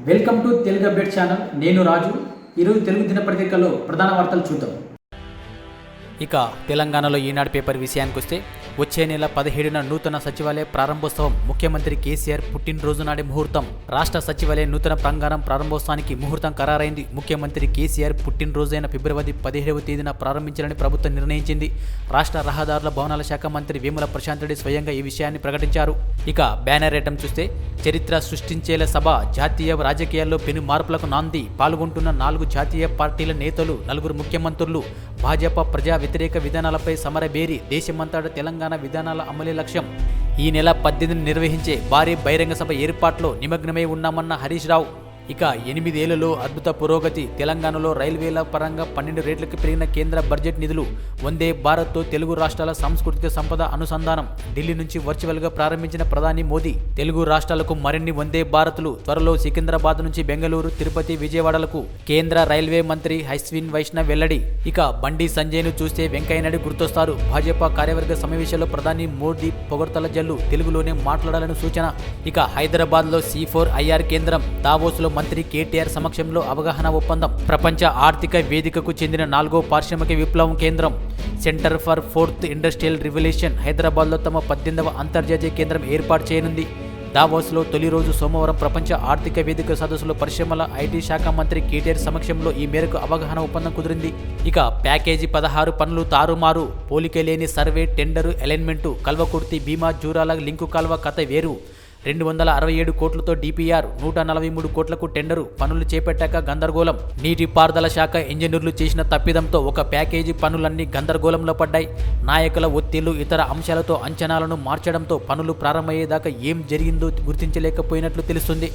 Welcome to Telugu update channel. నేను రాజు. ఈరోజు తెలుగు దినపత్రికలో ప్రధాన వార్తలు చూద్దాం. ఇక తెలంగాణలో ఈనాడు పేపర్ విషయానికి వస్తే వచ్చే నెల 17న నూతన సచివాలయ ప్రారంభోత్సవం. ముఖ్యమంత్రి కేసీఆర్ పుట్టినరోజు నాడే ముహూర్తం. రాష్ట్ర సచివాలయ నూతన ప్రాంగణం ప్రారంభోత్సవానికి ముహూర్తం ఖరారైంది. ముఖ్యమంత్రి కేసీఆర్ పుట్టినరోజైన ఫిబ్రవరి 17వ తేదీన ప్రారంభించాలని ప్రభుత్వం నిర్ణయించింది. రాష్ట్ర రహదారుల భవనాల శాఖ మంత్రి వేముల ప్రశాంత్ రెడ్డి స్వయంగా ఈ విషయాన్ని ప్రకటించారు. ఇక బ్యానర్ ఐటం చూస్తే చరిత్ర సృష్టించేలా సభ, జాతీయ రాజకీయాల్లో పెను మార్పులకు నాంది. పాల్గొంటున్న 4 జాతీయ పార్టీల నేతలు, 4 ముఖ్యమంత్రులు. భాజపా ప్రజా వ్యతిరేక విధానాలపై సమరబేరి. దేశమంతటా తెలంగాణ విధానాల అమలే లక్ష్యం. ఈ నెల 18న నిర్వహించే భారీ బహిరంగ సభ ఏర్పాట్లో నిమగ్నమై ఉన్నామన్న హరీష్ రావు. ఇక 8 ఏళ్లలో అద్భుత పురోగతి. తెలంగాణలో రైల్వేల పరంగా 12 రెట్లకు పెరిగిన కేంద్ర బడ్జెట్ నిధులు. వందే భారత్తో తెలుగు రాష్ట్రాల సాంస్కృతిక సంపద అనుసంధానం. ఢిల్లీ నుంచి వర్చువల్గా ప్రారంభించిన ప్రధాని మోదీ. తెలుగు రాష్ట్రాలకు మరిన్ని వందే భారత్లు. త్వరలో సికింద్రాబాద్ నుంచి బెంగళూరు, తిరుపతి, విజయవాడలకు. కేంద్ర రైల్వే మంత్రి అశ్విన్ వైష్ణవ్ వెల్లడి. ఇక బండి సంజయ్ను చూస్తే వెంకయ్యనాయుడు గుర్తొస్తారు. భాజపా కార్యవర్గ సమావేశంలో ప్రధాని మోదీ పొగడ్తల జల్లు. తెలుగులోనే మాట్లాడాలని సూచన. ఇక హైదరాబాద్లో C4IR కేంద్రం. దావోస్లో మంత్రి కేటీఆర్ సమక్షంలో అవగాహన ఒప్పందం. ప్రపంచ ఆర్థిక వేదికకు చెందిన 4వ పారిశ్రామిక విప్లవం కేంద్రం. Centre for 4th industrial revolution హైదరాబాద్లో తమ 18వ అంతర్జాతీయ కేంద్రం ఏర్పాటు చేయనుంది. దావోస్లో తొలి రోజు సోమవారం ప్రపంచ ఆర్థిక వేదిక సదస్సులో పరిశ్రమల ఐటీ శాఖ మంత్రి కేటీఆర్ సమక్షంలో ఈ మేరకు అవగాహన ఒప్పందం కుదిరింది. ఇక ప్యాకేజీ 16 పనులు తారుమారు. పోలికలేని సర్వే, టెండరు, అలైన్మెంటు. కల్వకుర్తి, భీమా, జూరాల లింకు కాల్వ కథ వేరు. 267 కోట్లతో డిపిఆర్, 143 కోట్లకు టెండరు. పనులు చేపట్టాక గందరగోళం. నీటిపారుదల శాఖ ఇంజనీర్లు చేసిన తప్పిదంతో ఒక ప్యాకేజీ పనులన్నీ గందరగోళంలో పడ్డాయి. నాయకుల ఒత్తిళ్లు, ఇతర అంశాలతో అంచనాలను మార్చడంతో పనులు ప్రారంభమయ్యేదాకా ఏం జరిగిందో గుర్తించలేకపోయినట్లు తెలుస్తుంది.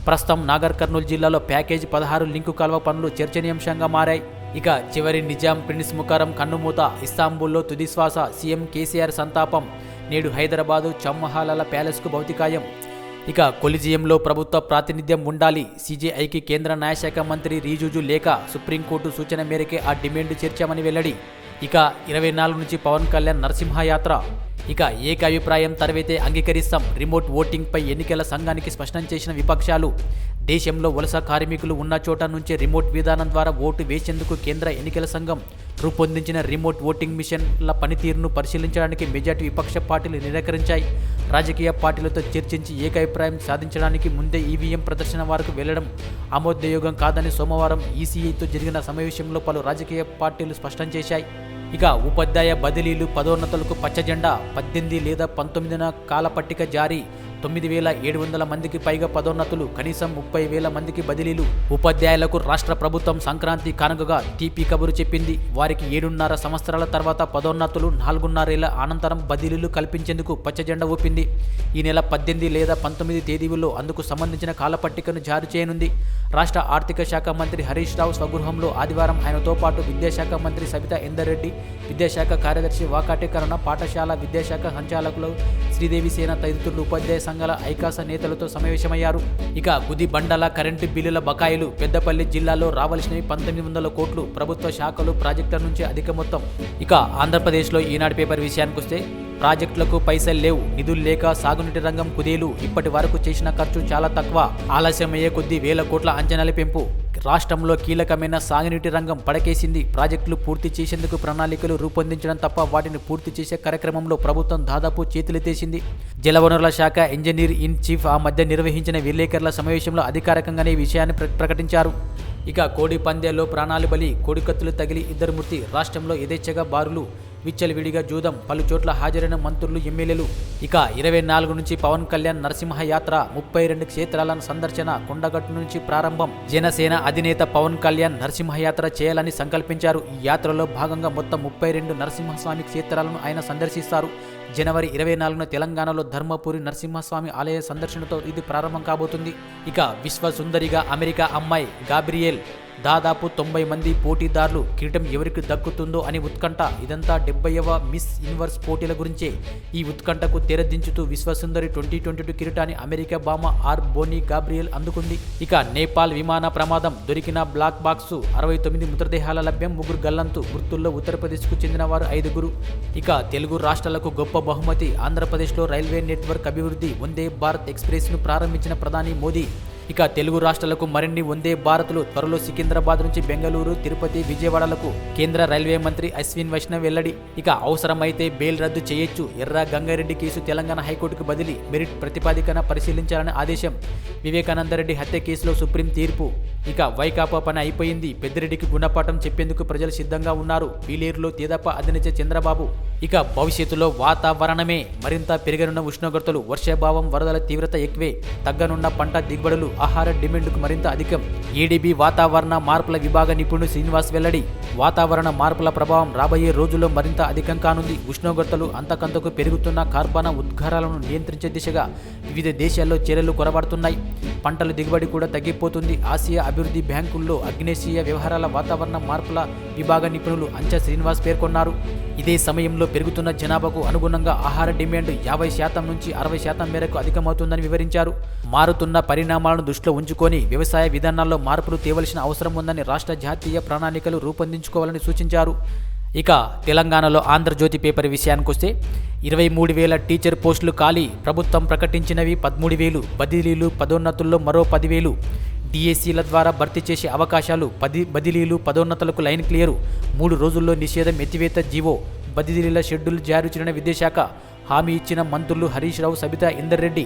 ప్రస్తుతం నాగర్ కర్నూలు జిల్లాలో ప్యాకేజీ 16 లింకు కాల్వ పనులు చర్చనీయాంశంగా మారాయి. ఇక చివరి నిజాం ప్రిన్స్ ముఖరం కన్నుమూత. ఇస్తాంబుల్లో తుదిశ్వాస. సీఎం కేసీఆర్ సంతాపం. నేడు హైదరాబాదు చౌమహాలాల ప్యాలెస్కు భౌతికాయం. ఇక కొలిజియంలో ప్రభుత్వ ప్రాతినిధ్యం ఉండాలి. CJIకి కేంద్ర న్యాయశాఖ మంత్రి రిజిజు లేఖ. సుప్రీంకోర్టు సూచన మేరకే ఆ డిమాండ్ చేర్చామని వెల్లడి. ఇక 24 నుంచి పవన్ కళ్యాణ్ నరసింహయాత్ర. ఇక ఏకాభిప్రాయం తర్వాతే అంగీకరిస్తాం. రిమోట్ ఓటింగ్పై ఎన్నికల సంఘానికి స్పష్టం చేసిన విపక్షాలు. దేశంలో వలస కార్మికులు ఉన్న చోట నుంచే రిమోట్ విధానం ద్వారా ఓటు వేసేందుకు కేంద్ర ఎన్నికల సంఘం రూపొందించిన రిమోట్ ఓటింగ్ మిషన్ల పనితీరును పరిశీలించడానికి మెజార్టీ విపక్ష పార్టీలు నిరాకరించాయి. రాజకీయ పార్టీలతో చర్చించి ఏకాభిప్రాయం సాధించడానికి ముందే ఈవీఎం ప్రదర్శన వరకు వెళ్లడం ఆమోదయోగం కాదని సోమవారం ఈసీఐతో జరిగిన సమావేశంలో పలు రాజకీయ పార్టీలు స్పష్టం చేశాయి. ఇక ఉపాధ్యాయ బదిలీలు, పదోన్నతులకు పచ్చజెండా. 18 లేదా 19న కాలపట్టిక జారీ. 9,700 మందికి పైగా పదోన్నతులు. కనీసం 30,000 మందికి బదిలీలు. ఉపాధ్యాయులకు రాష్ట్ర ప్రభుత్వం సంక్రాంతి కానుకగా తీపి కబురు చెప్పింది. వారికి 7.5 సంవత్సరాల తర్వాత పదోన్నతులు, 4.5 ఏళ్ల అనంతరం బదిలీలు కల్పించేందుకు పచ్చజెండా ఊపింది. ఈ నెల 18 లేదా 19 తేదీల్లో అందుకు సంబంధించిన కాలపట్టికను జారీ చేయనుంది. రాష్ట్ర ఆర్థిక శాఖ మంత్రి హరీష్ రావు స్వగృహంలో ఆదివారం ఆయనతో పాటు విద్యాశాఖ మంత్రి సబితా ఇందర్రెడ్డి, విద్యాశాఖ కార్యదర్శి వాకాటీకరణ, పాఠశాల విద్యాశాఖ సంచాలకులు శ్రీదేవి సేన తదితరులు ఉపాధ్యాయ సంఘాల ఐకాస నేతలతో సమావేశమయ్యారు. ఇక గుదిబండల కరెంటు బిల్లుల బకాయిలు. పెద్దపల్లి జిల్లాలో రావాల్సినవి 1900 కోట్లు. ప్రభుత్వ శాఖలు, ప్రాజెక్టుల నుంచి అధిక మొత్తం. ఇక ఆంధ్రప్రదేశ్లో ఈనాడు పేపర్ విషయానికి వస్తే ప్రాజెక్టులకు పైసలు లేవు. నిధులు లేక సాగునీటి రంగం కుదేలు. ఇప్పటి వరకు చేసిన ఖర్చు చాలా తక్కువ. ఆలస్యమయ్యే కొద్దీ 1000 కోట్ల అంచనాల పెంపు. రాష్ట్రంలో కీలకమైన సాగునీటి రంగం పడకేసింది. ప్రాజెక్టులు పూర్తి చేసేందుకు ప్రణాళికలు రూపొందించడం తప్ప వాటిని పూర్తి చేసే కార్యక్రమంలో ప్రభుత్వం దాదాపు చేతులెత్తేసింది. జలవనరుల శాఖ ఇంజనీర్ ఇన్ చీఫ్ ఆ మధ్య నిర్వహించిన విలేకరుల సమావేశంలో అధికారికంగానే ఈ విషయాన్ని ప్రకటించారు. ఇక కోడి పందేల్లో ప్రాణాలు బలి. కోడికత్తులు తగిలి 2 మృతి. రాష్ట్రంలో యథేచ్ఛగా బారులు. విచ్చలవిడిగా జూదం. పలు చోట్ల హాజరైన మంత్రులు, ఎమ్మెల్యేలు. ఇక 24 నుంచి పవన్ కళ్యాణ్ నరసింహయాత్ర. 32 క్షేత్రాల సందర్శన. కొండగట్టు నుంచి ప్రారంభం. జనసేన అధినేత పవన్ కళ్యాణ్ నరసింహయాత్ర చేయాలని సంకల్పించారు. ఈ యాత్రలో భాగంగా మొత్తం 32 నరసింహస్వామి క్షేత్రాలను ఆయన సందర్శిస్తారు. జనవరి 24న తెలంగాణలో ధర్మపురి నరసింహస్వామి ఆలయ సందర్శనతో ఇది ప్రారంభం కాబోతుంది. ఇక విశ్వ సుందరిగా అమెరికా అమ్మాయి గాబ్రియెల్. దాదాపు 90 మంది పోటీదారులు. కిరీటం ఎవరికి దక్కుతుందో అని ఉత్కంఠ. ఇదంతా 70వ మిస్ యూనివర్స్ పోటీల గురించే. ఈ ఉత్కంఠకు తెరదించుతూ విశ్వసుందరి 2022 కిరీటాన్ని అమెరికా భామ ఆర్ బోనీ గాబ్రియెల్ అందుకుంది. ఇక నేపాల్ విమాన ప్రమాదం. దొరికిన బ్లాక్ బాక్సు. 69 మృతదేహాల లభ్యం. 3 గల్లంతు. మృతుల్లో ఉత్తరప్రదేశ్కు చెందిన వారు 5. ఇక తెలుగు రాష్ట్రాలకు గొప్ప బహుమతి. ఆంధ్రప్రదేశ్లో రైల్వే నెట్వర్క్ అభివృద్ధి. వందే భారత్ ఎక్స్ప్రెస్ను ప్రారంభించిన ప్రధాని మోదీ. ఇక తెలుగు రాష్ట్రాలకు మరిన్ని వందే భారత్లు త్వరలో సికింద్రాబాద్ నుంచి బెంగళూరు, తిరుపతి, విజయవాడలకు కేంద్ర రైల్వే మంత్రి అశ్విన్ వైష్ణవ్ వెల్లడి. ఇక అవసరమైతే బెయిల్ రద్దు చేయొచ్చు. ఎర్ర గంగారెడ్డి కేసు తెలంగాణ హైకోర్టుకు బదిలీ, మెరిట్ ప్రతిపాదికన పరిశీలించాలని ఆదేశం. వివేకానందరెడ్డి హత్య కేసులో సుప్రీం తీర్పు. ఇక వైకాపా పని అయిపోయింది, పెద్దిరెడ్డికి గుణపాఠం చెప్పేందుకు ప్రజలు సిద్ధంగా ఉన్నారు. పీలేరులో తెదేపా అధినేత చంద్రబాబు. ఇక భవిష్యత్తులో వాతావరణమే మరింత పెరగనున్న ఉష్ణోగ్రతలు, వర్షాభావం, వరదల తీవ్రత ఎక్కువే, తగ్గనున్న పంట దిగుబడులు, ఆహార డిమాండ్కు మరింత అధికం. ఏడీబీ వాతావరణ మార్పుల విభాగ నిపుణుడు శ్రీనివాస్ వెల్లడి. వాతావరణ మార్పుల ప్రభావం రాబోయే రోజుల్లో మరింత అధికం కానుంది. ఉష్ణోగ్రతలు అంతకంతకు పెరుగుతున్న కార్బన ఉద్గారాలను నియంత్రించే దిశగా వివిధ దేశాల్లో చర్యలు కొరబడుతున్నాయి. పంటల దిగుబడి కూడా తగ్గిపోతుంది. ఆసియా అభివృద్ధి బ్యాంకుల్లో అగ్నేషియ వ్యవహారాల వాతావరణ మార్పుల విభాగ నిపుణులు అంచా శ్రీనివాస్ పేర్కొన్నారు. ఇదే సమయంలో పెరుగుతున్న జనాభాకు అనుగుణంగా ఆహార డిమాండ్ 50% నుంచి 60% మేరకు అధికమవుతుందని వివరించారు. మారుతున్న పరిణామాలను దృష్టిలో ఉంచుకొని వ్యవసాయ విధానాల్లో మార్పులు తేవలసిన అవసరం ఉందని రాష్ట్ర జాతీయ ప్రణాళికలు రూపొందించుకోవాలని సూచించారు. ఇక తెలంగాణలో ఆంధ్రజ్యోతి పేపర్ విషయానికొస్తే 23,000 టీచర్ పోస్టులు ఖాళీ, ప్రభుత్వం ప్రకటించినవి 13,000, బదిలీలు, పదోన్నతుల్లో మరో 10,000. డిఎస్సీల ద్వారా భర్తీ చేసే అవకాశాలు, బదిలీలు, పదోన్నతులకు లైన్ క్లియరు. 3 రోజుల్లో నిషేధం ఎత్తివేత జీవో, బదిలీల షెడ్యూల్ జారీ చేయని విద్యాశాఖ. హామీ ఇచ్చిన మంత్రులు హరీష్ రావు, సబితా ఇందర్రెడ్డి.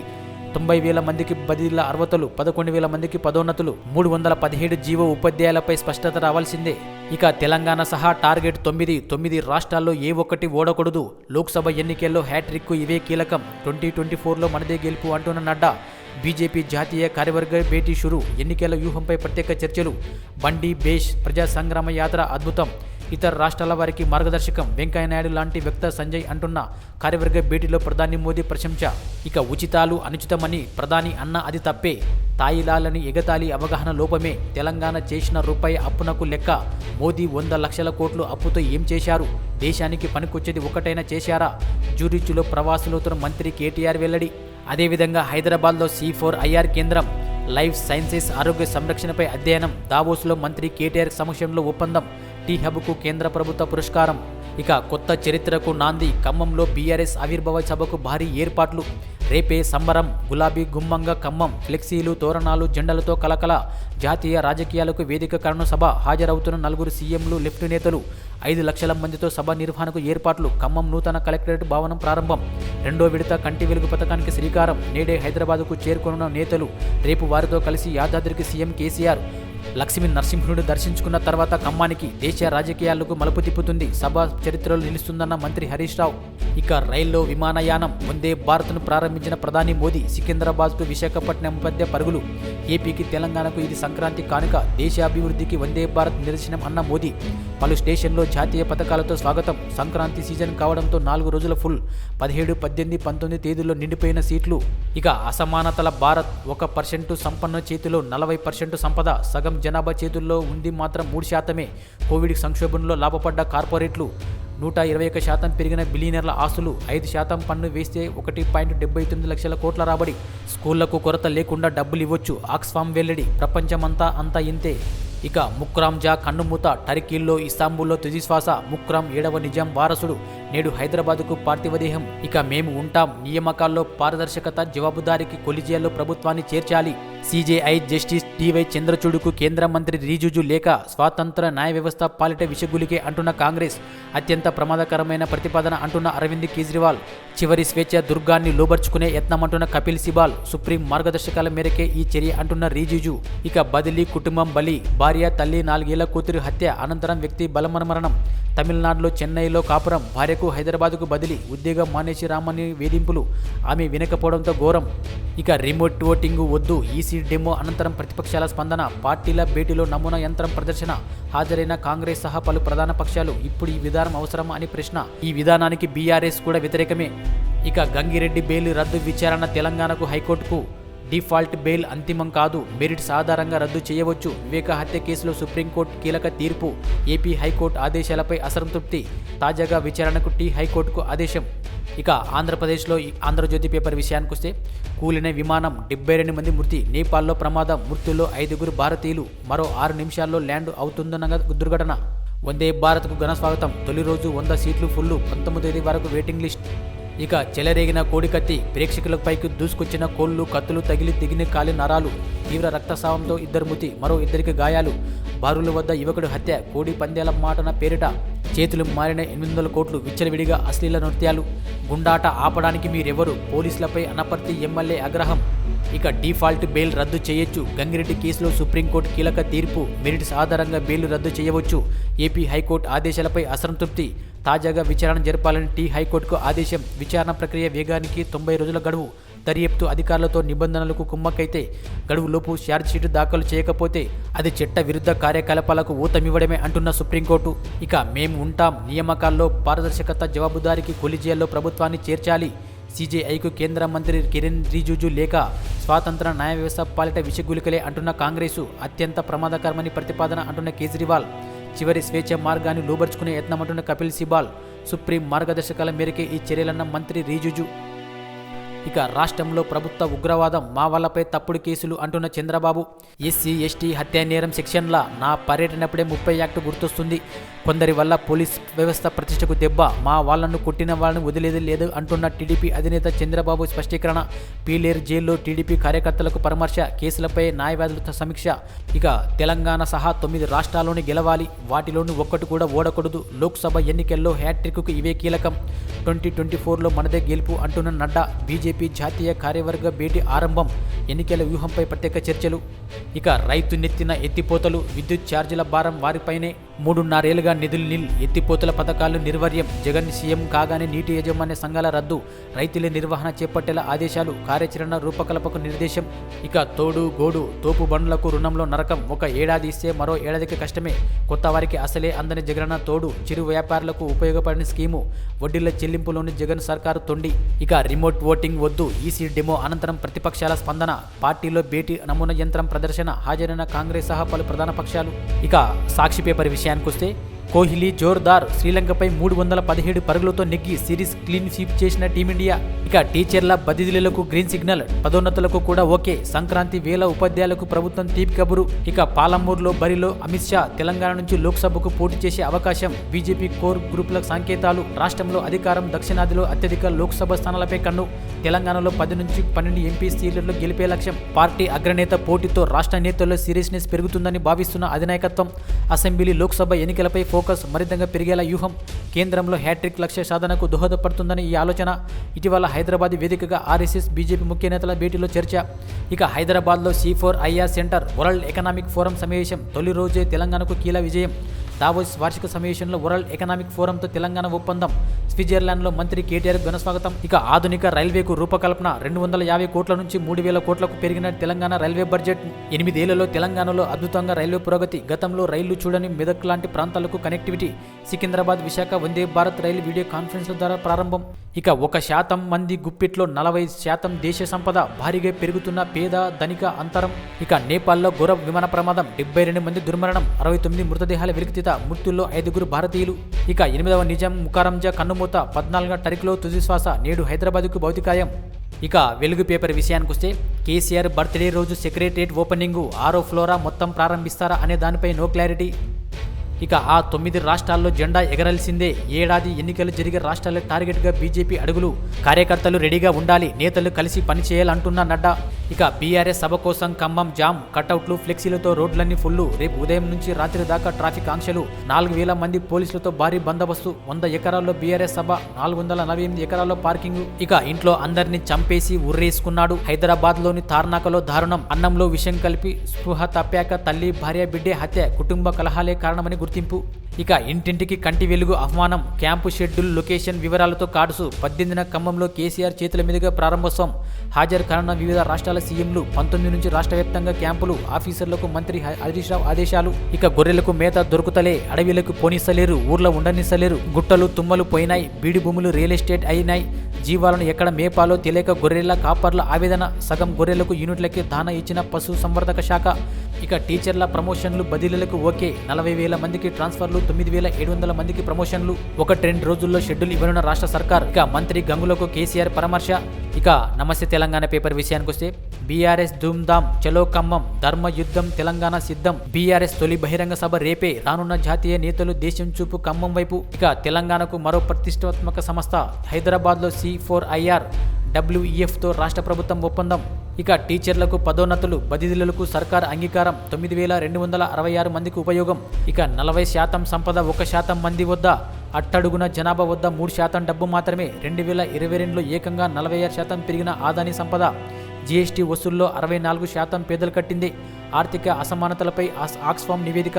90,000 మందికి బదిలీల అర్హతలు, 11,000 మందికి పదోన్నతులు. 317 జీవో ఉపాధ్యాయులపై స్పష్టత రావాల్సిందే. ఇక తెలంగాణ సహా టార్గెట్ 9 రాష్ట్రాల్లో ఏ ఒక్కటి ఓడకూడదు. లోక్సభ ఎన్నికల్లో హ్యాట్రిక్కు ఇవే కీలకం. 2024లో మనదే గెలుపు అంటున్న నడ్డా. బీజేపీ జాతీయ కార్యవర్గ భేటీ షురు. ఎన్నికల వ్యూహంపై ప్రత్యేక చర్చలు. బండి బేష్ ప్రజా సంగ్రామ యాత్ర అద్భుతం, ఇతర రాష్ట్రాల వారికి మార్గదర్శకం. వెంకయ్యనాయుడు లాంటి వ్యక్త సంజయ్ అంటున్న కార్యవర్గ భేటీలో ప్రధాని మోదీ ప్రశంస. ఇక ఉచితాలు అనుచితమని ప్రధాని అన్న అది తప్పే. తాయిలాలని ఎగతాళి అవగాహన లోపమే. తెలంగాణ చేసిన రూపాయి అప్పునకు లెక్క. మోదీ 100 లక్షల కోట్లు అప్పుతో ఏం చేశారు? దేశానికి పనికొచ్చేది ఒకటైనా చేశారా? జ్యూరిచ్లో ప్రవాసులతో మంత్రి కేటీఆర్ వెల్లడి. అదేవిధంగా హైదరాబాద్లో C4IR కేంద్రం, లైఫ్ సైన్సెస్ ఆరోగ్య సంరక్షణపై అధ్యయనం. దావోస్లో మంత్రి కేటీఆర్ సమక్షంలో ఒప్పందం. టీ హబ్కు కేంద్ర ప్రభుత్వ పురస్కారం. ఇక కొత్త చరిత్రకు నాంది. ఖమ్మంలో బీఆర్ఎస్ ఆవిర్భావ సభకు భారీ ఏర్పాట్లు. రేపే సంబరం. గులాబీ గుమ్మంగా ఖమ్మం. ఫ్లెక్సీలు, తోరణాలు, జెండలతో కలకల. జాతీయ రాజకీయాలకు వేదిక కానున్న సభ. హాజరవుతున్న 4 సీఎంలు, లెఫ్ట్ నేతలు. 5 లక్షల మందితో సభ నిర్వహణకు ఏర్పాట్లు. ఖమ్మం నూతన కలెక్టరేట్ భవనం ప్రారంభం. 2వ విడత కంటి వెలుగు పథకానికి శ్రీకారం. నేడే హైదరాబాద్కు చేరుకున్న నేతలు. రేపు వారితో కలిసి యాదాద్రికి సీఎం కేసీఆర్. లక్ష్మీ నరసింహుడు దర్శించుకున్న తర్వాత ఖమ్మానికి. దేశ రాజకీయాలకు మలుపు తిప్పుతుంది. సభ చరిత్రలో నిలుస్తుందన్న మంత్రి హరీష్ రావు. ఇక రైల్లో విమానయానం. వందే భారత్ను ప్రారంభించిన ప్రధాని మోదీ. సికింద్రాబాద్ టు విశాఖపట్నం మధ్య పరుగులు. ఏపీకి, తెలంగాణకు ఇది సంక్రాంతి కానుక. దేశాభివృద్ధికి వందే భారత్ నిదర్శనం అన్న మోదీ. పలు స్టేషన్లో జాతీయ పథకాలతో స్వాగతం. సంక్రాంతి సీజన్ కావడంతో 4 రోజుల ఫుల్. 17, 18, 19 తేదీల్లో నిండిపోయిన సీట్లు. ఇక అసమానతల భారత్. 1% సంపన్న చేతిలో 40% సంపద. సగం జనాభా చేతుల్లో ఉంది మాత్రం 3%. కోవిడ్ సంక్షోభంలో లాభపడ్డ కార్పొరేట్లు. 121% పెరిగిన బిలియనర్ల ఆస్తులు. 5% పన్ను వేస్తే 1.79 లక్షల కోట్ల రాబడి. స్కూళ్లకు కొరత లేకుండా డబ్బులు ఇవ్వొచ్చు. ఆక్స్ఫామ్ వెల్లడి. ప్రపంచమంతా అంతా ఇంతే. ఇక ముక్రామ్ జా కన్నుమూత. టర్కీల్లో, ఇస్తాంబుల్లో తుదిశ్వాస. ముక్రామ్ 7వ నిజాం వారసుడు. నేడు హైదరాబాద్కు పార్థివదేహం. ఇక మేము ఉంటాం. నియామకాల్లో పారదర్శకత, జవాబుదారీకి కొలిజియాల్లో ప్రభుత్వాన్ని చేర్చాలి. సిజేఐ జస్టిస్ టీవై చంద్రచూడుకు కేంద్ర మంత్రి రిజిజు లేఖ. స్వాతంత్ర న్యాయ వ్యవస్థ పాలిట విషగులికే అంటున్న కాంగ్రెస్. అత్యంత ప్రమాదకరమైన ప్రతిపాదన అంటున్న అరవింద్ కేజ్రీవాల్. చివరి స్వేచ్ఛ దుర్గాన్ని లోబర్చుకునే యత్నమంటున్న కపిల్ సిబాల్. సుప్రీం మార్గదర్శకాల మేరకే ఈ చర్య అంటున్న రిజిజు. ఇక బదిలీ, కుటుంబం బలి. భార్య, తల్లి, 4 ఏళ్ల కూతురు హత్య అనంతరం వ్యక్తి బలమరణం. తమిళనాడులో చెన్నైలో కాపురం. భార్యకు హైదరాబాద్కు బదిలీ. ఉద్యోగం మానేసి రామని వేధింపులు. ఆమె వినకపోవడంతో ఘోరం. ఇక రిమోట్ ఓటింగ్ వద్దు. ఈసీ డెమో అనంతరం ప్రతిపక్షాల స్పందన. పార్టీల భేటీలో నమూనా యంత్రం ప్రదర్శన. హాజరైన కాంగ్రెస్ సహా పలు ప్రధాన పక్షాలు. ఇప్పుడు ఈ విధానం అవసరమా అని ప్రశ్న. ఈ విధానానికి బీఆర్ఎస్ కూడా వ్యతిరేకమే. ఇక గంగిరెడ్డి బెయిల్ రద్దు విచారణ. తెలంగాణకు హైకోర్టుకు. డిఫాల్ట్ బెయిల్ అంతిమం కాదు, మెరిట్స్ ఆధారంగా రద్దు చేయవచ్చు. వివేక హత్య కేసులో సుప్రీంకోర్టు కీలక తీర్పు. ఏపీ హైకోర్టు ఆదేశాలపై అసంతృప్తి. తాజాగా విచారణకు హైకోర్టుకు ఆదేశం. ఇక ఆంధ్రప్రదేశ్లో ఆంధ్రజ్యోతి పేపర్ విషయానికొస్తే కూలిన విమానం, 72 మంది మృతి. నేపాల్లో ప్రమాదం, మృతుల్లో 5 భారతీయులు. మరో 6 నిమిషాల్లో ల్యాండ్ అవుతుందన్న దుర్ఘటన. వందే భారత్కు ఘన స్వాగతం. తొలి రోజు 100 సీట్లు ఫుల్లు. 19 వరకు వెయిటింగ్ లిస్ట్. ఇక చెలరేగిన కోడికత్తి, ప్రేక్షకులపైకి దూసుకొచ్చిన కోళ్లు, కత్తులు తగిలి దిగిన కాలి నరాలు, తీవ్ర రక్తస్రావంతో 2 మృతి, మరో 2కి గాయాలు, బారుల వద్ద యువకుడు హత్య, కోడి పందేల మాటన పేరిట చేతులు మారిన 800 కోట్లు, విచ్చలవిడిగా అశ్లీల నృత్యాలు, గుండాట ఆపడానికి మీరెవరు, పోలీసులపై అనపర్తి ఎమ్మెల్యే ఆగ్రహం. ఇక డిఫాల్ట్ బెయిల్ రద్దు చేయొచ్చు, గంగిరెడ్డి కేసులో సుప్రీంకోర్టు కీలక తీర్పు, మెరిట్స్ ఆధారంగా బెయిల్ రద్దు చేయవచ్చు, ఏపీ హైకోర్టు ఆదేశాలపై అసంతృప్తి, తాజాగా విచారణ జరపాలని టీ హైకోర్టుకు ఆదేశం, విచారణ ప్రక్రియ వేగానికి 90 రోజుల గడువు, దర్యాప్తు అధికారులతో నిబంధనలకు కుమ్మక్కైతే గడువులోపు ఛార్జ్షీట్ దాఖలు చేయకపోతే అది చట్ట విరుద్ధ కార్యకలాపాలకు ఊతమివ్వడమే అంటున్న సుప్రీంకోర్టు. ఇక మేము ఉంటాం, నియామకాల్లో పారదర్శకత, జవాబుదారీకి కొలిజియాల్లో ప్రభుత్వాన్ని చేర్చాలి, సీజేఐకు కేంద్ర మంత్రి కిరణ్ రిజిజు లేఖ, స్వాతంత్ర న్యాయ వ్యవస్థ పాలిట విషగులికలే అంటున్న కాంగ్రెసు, అత్యంత ప్రమాదకరమని ప్రతిపాదన అంటున్న కేజ్రీవాల్, చివరి స్వేచ్ఛ మార్గాన్ని లోబర్చుకునే యత్నమంటున్న కపిల్ సిబాల్, సుప్రీం మార్గదర్శకాల మేరకే ఈ చర్యలన్న మంత్రి రిజిజు. ఇక రాష్ట్రంలో ప్రభుత్వ ఉగ్రవాదం, మావాళ్లపై తప్పుడు కేసులు అంటున్న చంద్రబాబు, ఎస్సీ ఎస్టీ హత్యా నేరం సెక్షన్ల నా పర్యటనప్పుడే 30 యాక్ట్ గుర్తొస్తుంది, కొందరి వల్ల పోలీస్ వ్యవస్థ ప్రతిష్టకు దెబ్బ, మా వాళ్లను కొట్టిన వాళ్ళని వదిలేది లేదు అంటున్న టీడీపీ అధినేత చంద్రబాబు స్పష్టీకరణ, పీలేరు జైల్లో టీడీపీ కార్యకర్తలకు పరామర్శ, కేసులపై న్యాయవాదులతో సమీక్ష. ఇక తెలంగాణ సహా 9 రాష్ట్రాల్లోని గెలవాలి, వాటిలోని ఒక్కటి కూడా ఓడకూడదు, లోక్సభ ఎన్నికల్లో హ్యాట్రిక్కు ఇవే కీలకం, 2024లో మనదే గెలుపు అంటున్న నడ్డా, బీజేపీ జాతీయ కార్యవర్గ భేటీ ఆరంభం, ఎన్నికల వ్యూహంపై ప్రత్యేక చర్చలు. ఇక రైతు నెత్తిన ఎత్తిపోతలు, విద్యుత్ ఛార్జీల భారం వారిపైనే, 3.5 ఏళ్లుగా నిధులు నిల్, ఎత్తిపోతల పథకాలు నిర్వర్యం, జగన్ సీఎం కాగానే నీటి యాజమాన్య సంఘాల రద్దు, రైతుల నిర్వహణ చేపట్టేలా ఆదేశాలు, కార్యాచరణ రూపకల్పకు నిర్దేశం. ఇక తోడు గోడు, తోపు బండ్లకు రుణంలో నరకం, 1 ఏడాది ఇస్తే మరో ఏడాదికి కష్టమే, కొత్త వారికి అసలే అందని జగనన్న తోడు, చిరు వ్యాపారులకు ఉపయోగపడిన స్కీము, వడ్డీల చెల్లింపులోని జగన్ సర్కారు తొండి. ఇక రిమోట్ ఓటింగ్ వద్దు, ఈసీ డెమో అనంతరం ప్రతిపక్షాల స్పందన, పార్టీలో భేటీ నమూనా యంత్రం ప్రదర్శన, హాజరైన కాంగ్రెస్ సహా పలు ప్రధాన పక్షాలు. ఇక సాక్షి పేపర్ విషయానికొస్తే కోహ్లీ జోర్దార్, శ్రీలంకపై 317 పరుగులతో నెగ్గి సిరీస్ క్లీన్ స్వీప్ చేసిన టీమిండియా. ఇక టీచర్ల బదిలీలకు గ్రీన్ సిగ్నల్, పదోన్నతులకు కూడా ఓకే, సంక్రాంతి వేల ఉపాధ్యాయులకు ప్రభుత్వం తీపి కబురు. ఇక పాలమూరులో బరిలో అమిత్ షా, తెలంగాణ నుంచి లోక్సభకు పోటీ చేసే అవకాశం, బీజేపీ కోర్ గ్రూపుల సంకేతాలు, రాష్ట్రంలో అధికారం, దక్షిణాదిలో అత్యధిక లోక్సభ స్థానాలపై కన్ను, తెలంగాణలో 10 నుంచి 12 ఎంపీ సీట్లలో గెలిపే లక్ష్యం, పార్టీ అగ్రనేత పోటీతో రాష్ట్ర నేతల్లో సీరియస్నెస్ పెరుగుతుందని భావిస్తున్న అధినాయకత్వం, అసెంబ్లీ లోక్సభ ఎన్నికలపై ఫోకస్ మరింతగా పెరిగేలా వ్యూహం, కేంద్రంలో హ్యాట్రిక్ లక్ష్య సాధనకు దోహదపడుతుందని ఈ ఆలోచన. ఇటీవల హైదరాబాద్ వేదికగా ఆర్ఎస్ఎస్ బీజేపీ ముఖ్య నేతల భేటీలో చర్చ. ఇక హైదరాబాద్లో C4IR centre world economic forum సమావేశం, తొలి రోజే తెలంగాణకు కీలక విజయం, దావోస్ వార్షిక సమావేశంలో వరల్డ్ ఎకనామిక్ ఫోరంతో తెలంగాణ ఒప్పందం, స్విట్జర్లాండ్లో మంత్రి కేటీఆర్ ఘనస్వాగతం. ఇక ఆధునిక రైల్వేకు రూపకల్పన, 250 కోట్ల నుంచి 3,000 కోట్లకు పెరిగిన తెలంగాణ రైల్వే బడ్జెట్, 8 ఏళ్లలో తెలంగాణలో అద్భుతంగా రైల్వే పురోగతి, గతంలో రైళ్లు చూడని మెదక్ లాంటి ప్రాంతాలకు కనెక్టివిటీ, సికింద్రాబాద్ విశాఖ వందే భారత్ రైలు వీడియో కాన్ఫరెన్స్ల ద్వారా ప్రారంభం. ఇక 1% మంది గుప్పిట్లో 40% దేశ సంపద, భారీగా పెరుగుతున్న పేద ధనిక అంతరం. ఇక నేపాల్లో ఘోర విమాన ప్రమాదం, 72 మంది దుర్మరణం, 69 మృతదేహాల వెలికితీత, మృతుల్లో 5 భారతీయులు. ఇక 8వ నిజాం ముకారంజా కన్నుమూత, 14వ టరిక్లో తుది శ్వాస, నేడు హైదరాబాద్కు భౌతికాయం. ఇక వెలుగు పేపర్ విషయానికొస్తే కేసీఆర్ బర్త్డే రోజు సెక్రటరియట్ ఓపెనింగు, 6వ ఫ్లోరా మొత్తం ప్రారంభిస్తారా అనే దానిపై నో క్లారిటీ. ఇక ఆ 9 రాష్ట్రాల్లో జెండా ఎగరాల్సిందే, ఏడాది ఎన్నికలు జరిగే రాష్ట్రాల టార్గెట్గా బీజేపీ అడుగులు, కార్యకర్తలు రెడీగా ఉండాలి, నేతలు కలిసి పనిచేయాలంటున్న నడ్డా. ఇక బీఆర్ఎస్ సభ కోసం ఖమ్మం జామ్, కటౌట్లు ఫ్లెక్సీలతో రోడ్లన్నీ ఫుల్లు, రేపు ఉదయం నుంచి రాత్రి దాకా ట్రాఫిక్ ఆంక్షలు, 4,000 మంది పోలీసులతో భారీ బందోబస్తు, 100 ఎకరాల్లో బీఆర్ఎస్ సభ, 448 ఎకరాల్లో పార్కింగ్. ఇక ఇంట్లో అందరినీ చంపేసి ఉర్రేసుకున్నాడు, హైదరాబాద్లోని తార్నాకలో దారుణం, అన్నంలో విషం కలిపి స్పృహ తప్పాక తల్లి భార్య బిడ్డే హత్య, కుటుంబ కలహాలే కారణమని గుర్తింపు. ఇక ఇంటింటికి కంటి వెలుగు ఆహ్వానం, క్యాంపు షెడ్యూల్ లొకేషన్ వివరాలతో కార్డ్సు, 18న ఖమ్మంలో కేసీఆర్ చేతుల మీదుగా ప్రారంభోత్సవం, హాజరు కానున్న వివిధ రాష్ట్రాల సీఎంలు, 19 నుంచి రాష్ట్ర వ్యాప్తంగా క్యాంపులు, ఆఫీసర్లకు మంత్రి హరీష్ రావు ఆదేశాలు. ఇక గొర్రెలకు మేత దొరుకుతలే, అడవిలకు పోనిస్తలేరు, ఊర్లో ఉండనిస్తలేరు, గుట్టలు తుమ్మలు పోయినాయి, బీడి భూములు రియల్ ఎస్టేట్ అయినాయి, జీవాలను ఎక్కడ మేపాలో తెలియక గొర్రెల కాపర్ల ఆవేదన, సగం గొర్రెలకు యూనిట్లకి దాన ఇచ్చిన పశు సంవర్ధక శాఖ. ఇక టీచర్ల ప్రమోషన్లు బదిలీలకు ఓకే, 40,000 మందికి ట్రాన్స్ఫర్లు, 9,700 మందికి ప్రమోషన్లు, 1-2 రోజుల్లో షెడ్యూల్ ఇవ్వనున్న రాష్ట్ర సర్కార్. ఇక మంత్రి గంగులకు కేసీఆర్ పరామర్శ. ఇక నమస్తే తెలంగాణ పేపర్ విషయానికి వస్తే బీఆర్ఎస్ ధూమ్ధామ్ చలో ఖమ్మం ధర్మ యుద్ధం తెలంగాణ సిద్ధం బీఆర్ఎస్ తొలి బహిరంగ సభ రేపే రానున్న జాతీయ నేతలు దేశం చూపు ఖమ్మం వైపు. ఇక తెలంగాణకు మరో ప్రతిష్టాత్మక సంస్థ హైదరాబాద్లో C4IR WEFతో రాష్ట్ర ప్రభుత్వం ఒప్పందం. ఇక టీచర్లకు పదోన్నతులు బదిలీలకు సర్కార్ అంగీకారం 9266 మందికి ఉపయోగం. ఇక 40% సంపద 1% మంది వద్ద, అట్టడుగున జనాభా వద్ద 3% డబ్బు మాత్రమే. 2022లో ఏకంగా 46% పెరిగిన ఆదాని సంపద. జీఎస్టీ వసూల్లో 64% పేదలు కట్టింది. ఆర్థిక అసమానతలపై ఆక్స్ఫామ్ నివేదిక.